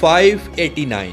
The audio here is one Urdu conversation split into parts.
589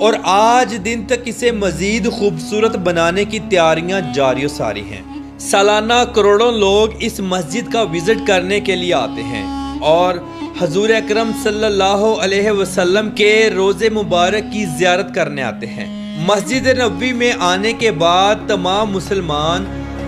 اور آج دن تک اسے مزید خوبصورت بنانے کی تیاریاں جاری و ساری ہیں۔ سالانہ کروڑوں لوگ اس مسجد کا وزٹ کرنے کے لیے آتے ہیں اور حضور اکرم صلی اللہ علیہ وسلم کے روضے مبارک کی زیارت کرنے آتے ہیں۔ مسجد نبوی میں آنے کے بعد تمام مسلمان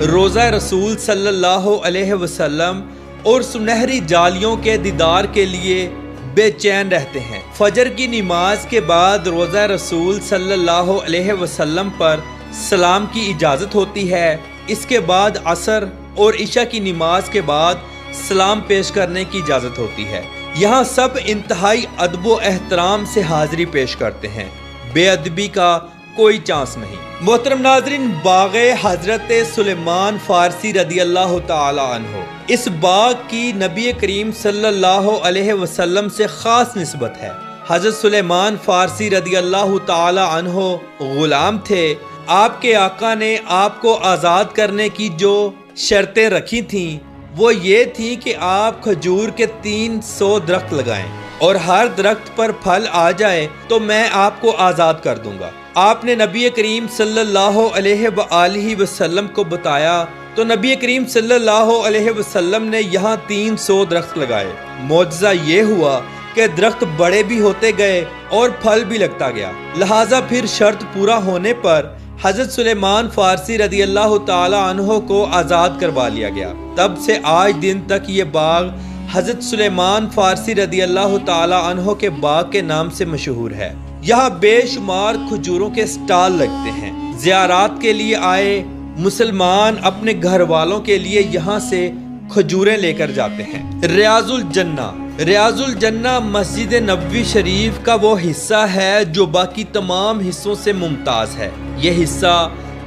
روضہ رسول صلی اللہ علیہ وسلم اور سنہری جالیوں کے دیدار کے لیے بے چین رہتے ہیں۔ فجر کی نماز کے بعد روضہ رسول صلی اللہ علیہ وسلم پر سلام کی اجازت ہوتی ہے۔ اس کے بعد عصر اور عشاء کی نماز کے بعد سلام پیش کرنے کی اجازت ہوتی ہے۔ یہاں سب انتہائی ادب و احترام سے حاضری پیش کرتے ہیں، بے ادبی کا کوئی چانس نہیں۔ محترم ناظرین، باغ حضرت سلیمان فارسی رضی اللہ تعالی عنہ، اس باغ کی نبی کریم صلی اللہ علیہ وسلم سے خاص نسبت ہے۔ حضرت سلیمان فارسی رضی اللہ تعالی عنہ غلام تھے۔ آپ کے آقا نے آپ کو آزاد کرنے کی جو شرطیں رکھی تھیں وہ یہ تھی کہ آپ کھجور کے 300 درخت لگائیں اور ہر درخت پر پھل آ جائے تو میں آپ کو آزاد کر دوں گا۔ آپ نے نبی کریم صلی اللہ علیہ وآلہ وسلم کو بتایا تو نبی کریم صلی اللہ علیہ وسلم نے یہاں 300 درخت لگائے۔ معجزہ یہ ہوا کہ درخت بڑے بھی ہوتے گئے اور پھل بھی لگتا گیا، لہٰذا پھر شرط پورا ہونے پر حضرت سلیمان فارسی رضی اللہ تعالی عنہ کو آزاد کروا لیا گیا۔ تب سے آج دن تک یہ باغ حضرت سلیمان فارسی رضی اللہ تعالی عنہ کے باغ کے نام سے مشہور ہے۔ یہاں بے شمار کھجوروں کے سٹال لگتے ہیں۔ زیارات کے لیے آئے مسلمان اپنے گھر والوں کے لیے یہاں سے کھجوریں لے کر جاتے ہیں۔ ریاض الجنہ، ریاض الجنہ مسجد نبوی شریف کا وہ حصہ ہے جو باقی تمام حصوں سے ممتاز ہے۔ یہ حصہ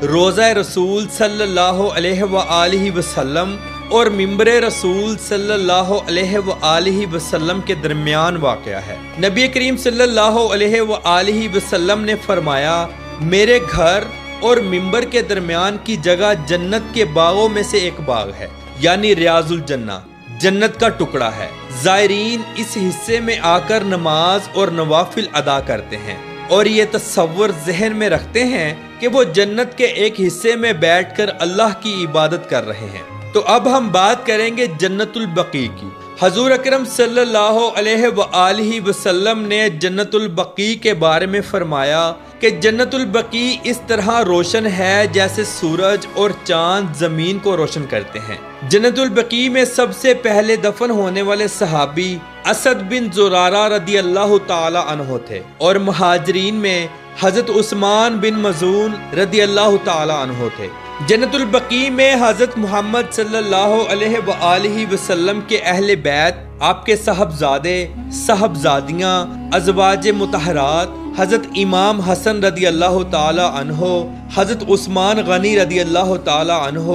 روضہ رسول صلی اللہ علیہ وآلہ وسلم اور ممبر رسول صلی اللہ علیہ وآلہ وسلم کے درمیان واقع ہے۔ نبی کریم صلی اللہ علیہ وآلہ وسلم نے فرمایا، میرے گھر اور ممبر کے درمیان کی جگہ جنت کے باغوں میں سے ایک باغ ہے، یعنی ریاض الجنہ، جنت کا ٹکڑا ہے۔ زائرین اس حصے میں آ کر نماز اور نوافل ادا کرتے ہیں اور یہ تصور ذہن میں رکھتے ہیں کہ وہ جنت کے ایک حصے میں بیٹھ کر اللہ کی عبادت کر رہے ہیں۔ تو اب ہم بات کریں گے جنت البقیع کی۔ حضور اکرم صلی اللہ علیہ وآلہ وسلم نے جنت البقیع کے بارے میں فرمایا کہ جنت البقیع اس طرح روشن ہے جیسے سورج اور چاند زمین کو روشن کرتے ہیں۔ جنت البقیع میں سب سے پہلے دفن ہونے والے صحابی اسد بن زرارہ رضی اللہ تعالی عنہ تھے اور مہاجرین میں حضرت عثمان بن مظعون رضی اللہ تعالی عنہ تھے۔ جنت البقیع میں حضرت محمد صلی اللہ علیہ وآلہ وسلم کے اہل بیت، آپ کے صاحبزادے، صاحبزادیاں، ازواج مطہرات، حضرت امام حسن رضی اللہ تعالی عنہ، حضرت عثمان غنی رضی اللہ تعالی عنہ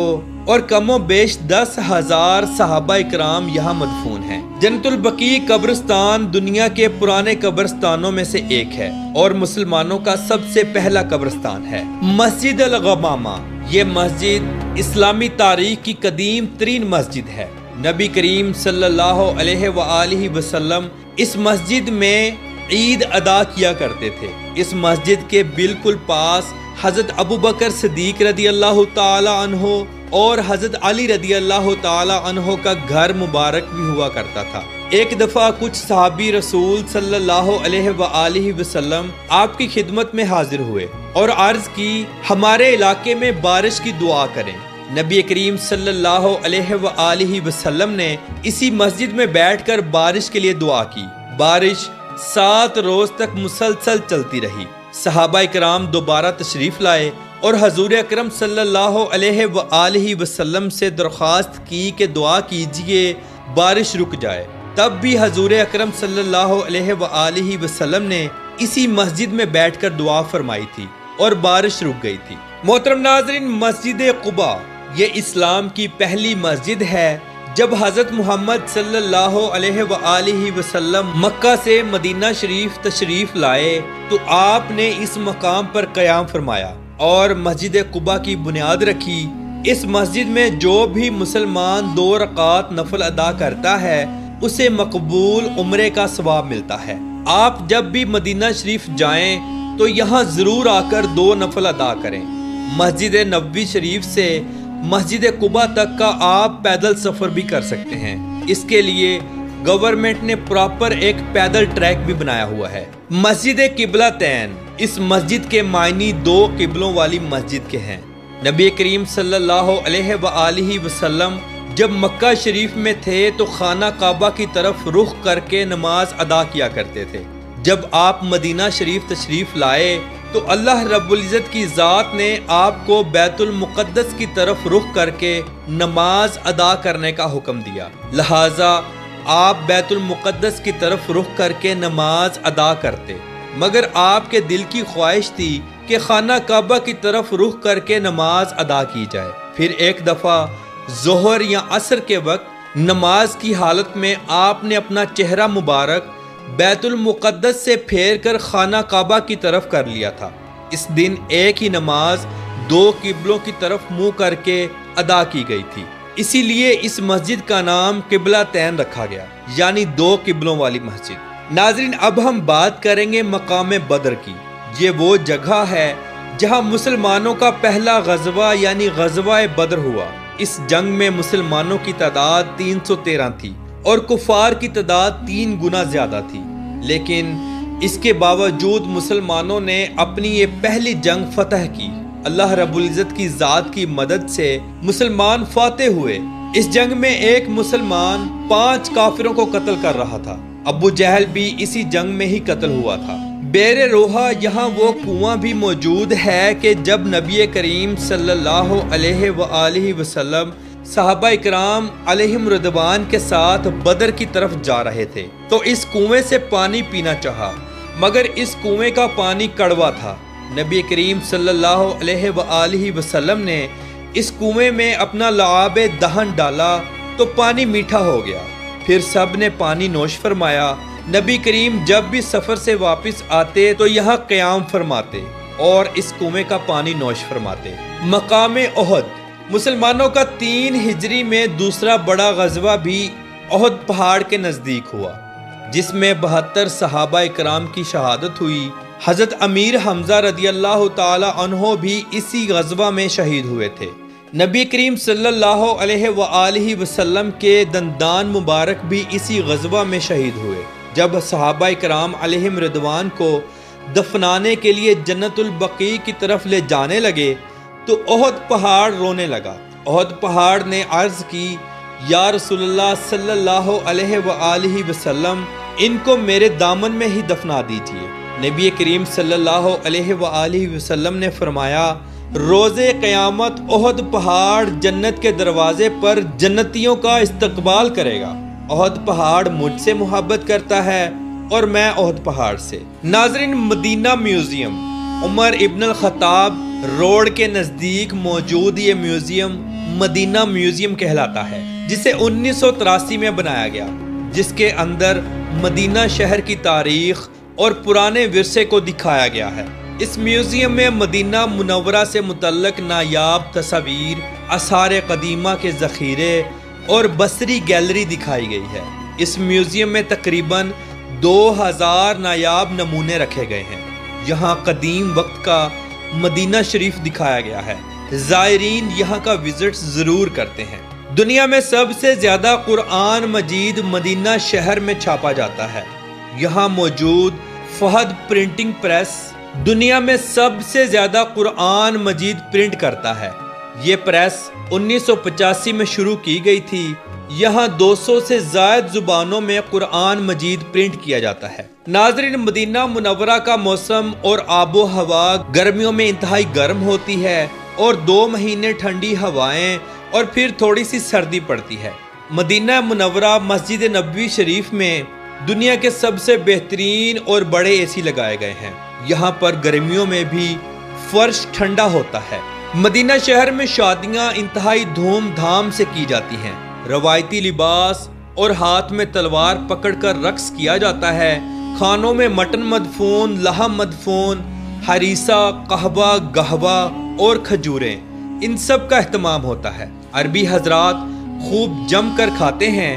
اور کم و بیش 10,000 صحابہ اکرام یہاں مدفون ہیں۔ جنت البقیع قبرستان دنیا کے پرانے قبرستانوں میں سے ایک ہے اور مسلمانوں کا سب سے پہلا قبرستان ہے۔ مسجد الغمامہ، یہ مسجد اسلامی تاریخ کی قدیم ترین مسجد ہے۔ نبی کریم صلی اللہ علیہ وآلہ وسلم اس مسجد میں عید ادا کیا کرتے تھے۔ اس مسجد کے بالکل پاس حضرت ابوبکر صدیق رضی اللہ تعالی عنہ اور حضرت علی رضی اللہ تعالی عنہ کا گھر مبارک بھی ہوا کرتا تھا۔ ایک دفعہ کچھ صحابی رسول صلی اللہ علیہ وآلہ وسلم آپ کی خدمت میں حاضر ہوئے اور عرض کی، ہمارے علاقے میں بارش کی دعا کریں۔ نبی کریم صلی اللہ علیہ وآلہ وسلم نے اسی مسجد میں بیٹھ کر بارش کے لیے دعا کی۔ بارش 7 روز تک مسلسل چلتی رہی۔ صحابہ اکرام دوبارہ تشریف لائے اور حضور اکرم صلی اللہ علیہ وآلہ وسلم سے درخواست کی کہ دعا کیجئے بارش رک جائے۔ تب بھی حضور اکرم صلی اللہ علیہ وآلہ وسلم نے اسی مسجد میں بیٹھ کر دعا فرمائی تھی اور بارش رک گئی تھی۔ محترم ناظرین، مسجد قباء یہ اسلام کی پہلی مسجد ہے۔ جب حضرت محمد صلی اللہ علیہ وآلہ وسلم مکہ سے مدینہ شریف تشریف لائے تو آپ نے اس مقام پر قیام فرمایا اور مسجد قباء کی بنیاد رکھی۔ اس مسجد میں جو بھی مسلمان 2 رکعات نفل ادا کرتا ہے اسے مقبول عمرے کا ثواب ملتا ہے۔ آپ جب بھی مدینہ شریف جائیں تو یہاں ضرور آ کر 2 نفل ادا کریں۔ مسجد نبوی شریف سے مسجد قباء تک کا آپ پیدل سفر بھی کر سکتے ہیں۔ اس کے لیے گورنمنٹ نے پراپر ایک پیدل ٹریک بھی بنایا ہوا ہے۔ مسجد قبلہ تین، اس مسجد کے معنی 2 قبلوں والی مسجد کے ہیں۔ نبی کریم صلی اللہ علیہ وآلہ وسلم جب مکہ شریف میں تھے تو خانہ کعبہ کی طرف رخ کر کے نماز ادا کیا کرتے تھے۔ جب آپ مدینہ شریف تشریف لائے تو اللہ رب العزت کی ذات نے آپ کو بیت المقدس کی طرف رخ کر کے نماز ادا کرنے کا حکم دیا، لہٰذا آپ بیت المقدس کی طرف رخ کر کے نماز ادا کرتے، مگر آپ کے دل کی خواہش تھی کہ خانہ کعبہ کی طرف رخ کر کے نماز ادا کی جائے۔ پھر ایک دفعہ ظہر یا عصر کے وقت نماز کی حالت میں آپ نے اپنا چہرہ مبارک بیت المقدس سے پھیر کر خانہ کعبہ کی طرف کر لیا تھا۔ اس دن ایک ہی نماز 2 قبلوں کی طرف منہ کر کے ادا کی گئی تھی، اسی لیے اس مسجد کا نام قبلہ تین رکھا گیا، یعنی 2 قبلوں والی مسجد۔ ناظرین، اب ہم بات کریں گے مقام بدر کی۔ یہ وہ جگہ ہے جہاں مسلمانوں کا پہلا غزوہ یعنی غزوہ بدر ہوا۔ اس جنگ میں مسلمانوں کی تعداد 313 تھی اور کفار کی تعداد 3 گنا زیادہ تھی، لیکن اس کے باوجود مسلمانوں نے اپنی یہ پہلی جنگ فتح کی۔ اللہ رب العزت کی ذات کی مدد سے مسلمان فاتح ہوئے۔ اس جنگ میں ایک مسلمان 5 کافروں کو قتل کر رہا تھا۔ ابو جہل بھی اسی جنگ میں ہی قتل ہوا تھا۔ بیر روحا یہاں وہ کنواں بھی موجود ہے کہ جب نبی کریم صلی اللہ علیہ وآلہ وسلم صحابہ اکرام علیہم رضوان کے ساتھ بدر کی طرف جا رہے تھے تو اس کنویں سے پانی پینا چاہا، مگر اس کنویں کا پانی کڑوا تھا۔ نبی کریم صلی اللہ علیہ وآلہ وسلم نے اس کنویں میں اپنا لعاب دہن ڈالا تو پانی میٹھا ہو گیا۔ پھر سب نے پانی نوش فرمایا۔ نبی کریم جب بھی سفر سے واپس آتے تو یہاں قیام فرماتے اور اس کنویں کا پانی نوش فرماتے۔ مقام احد، مسلمانوں کا 3 ہجری میں دوسرا بڑا غزوہ بھی احد پہاڑ کے نزدیک ہوا، جس میں 72 صحابہ اکرام کی شہادت ہوئی۔ حضرت امیر حمزہ رضی اللہ تعالی عنہ بھی اسی غزوہ میں شہید ہوئے تھے۔ نبی کریم صلی اللہ علیہ وآلہ وسلم کے دندان مبارک بھی اسی غزوہ میں شہید ہوئے۔ جب صحابہ کرام علیہم رضوان کو دفنانے کے لیے جنت البقیع کی طرف لے جانے لگے تو احد پہاڑ رونے لگا۔ احد پہاڑ نے عرض کی، یا رسول اللہ صلی اللہ علیہ وآلہ وسلم، ان کو میرے دامن میں ہی دفنا دیجیے۔ نبی کریم صلی اللہ علیہ وآلہ وسلم نے فرمایا، روز قیامت احد پہاڑ جنت کے دروازے پر جنتیوں کا استقبال کرے گا۔ احد پہاڑ مجھ سے محبت کرتا ہے اور میں احد پہاڑ سے۔ ناظرین، مدینہ میوزیم، عمر ابن الخطاب روڈ کے نزدیک موجود یہ میوزیم مدینہ میوزیم کہلاتا ہے، جسے 1983 میں بنایا گیا، جس کے اندر مدینہ شہر کی تاریخ اور پرانے ورثے کو دکھایا گیا ہے۔ اس میوزیم میں مدینہ منورہ سے متعلق نایاب تصاویر، آثار قدیمہ کے ذخیرے اور بصری گیلری دکھائی گئی ہے۔ اس میوزیم میں تقریباً 2000 نایاب نمونے رکھے گئے ہیں۔ یہاں قدیم وقت کا مدینہ شریف دکھایا گیا ہے۔ زائرین یہاں کا وزٹ ضرور کرتے ہیں۔ دنیا میں سب سے زیادہ قرآن مجید مدینہ شہر میں چھاپا جاتا ہے۔ یہاں موجود فہد پرنٹنگ پریس دنیا میں سب سے زیادہ قرآن مجید پرنٹ کرتا ہے۔ یہ پریس 1985 میں شروع کی گئی تھی۔ یہاں 200 سے زائد زبانوں میں قرآن مجید پرنٹ کیا جاتا ہے۔ ناظرین، مدینہ منورہ کا موسم اور آب و ہوا گرمیوں میں انتہائی گرم ہوتی ہے اور 2 مہینے ٹھنڈی ہوائیں اور پھر تھوڑی سی سردی پڑتی ہے۔ مدینہ منورہ مسجد نبوی شریف میں دنیا کے سب سے بہترین اور بڑے اے سی لگائے گئے ہیں۔ یہاں پر گرمیوں میں بھی فرش ٹھنڈا ہوتا ہے۔ مدینہ شہر میں شادیاں انتہائی دھوم دھام سے کی جاتی ہیں۔ روایتی لباس اور ہاتھ میں تلوار پکڑ کر رقص کیا جاتا ہے۔ کھانوں میں مٹن مدفون، لحم مدفون، ہریسہ، قہوہ، گہوہ اور کھجوریں، ان سب کا اہتمام ہوتا ہے۔ عربی حضرات خوب جم کر کھاتے ہیں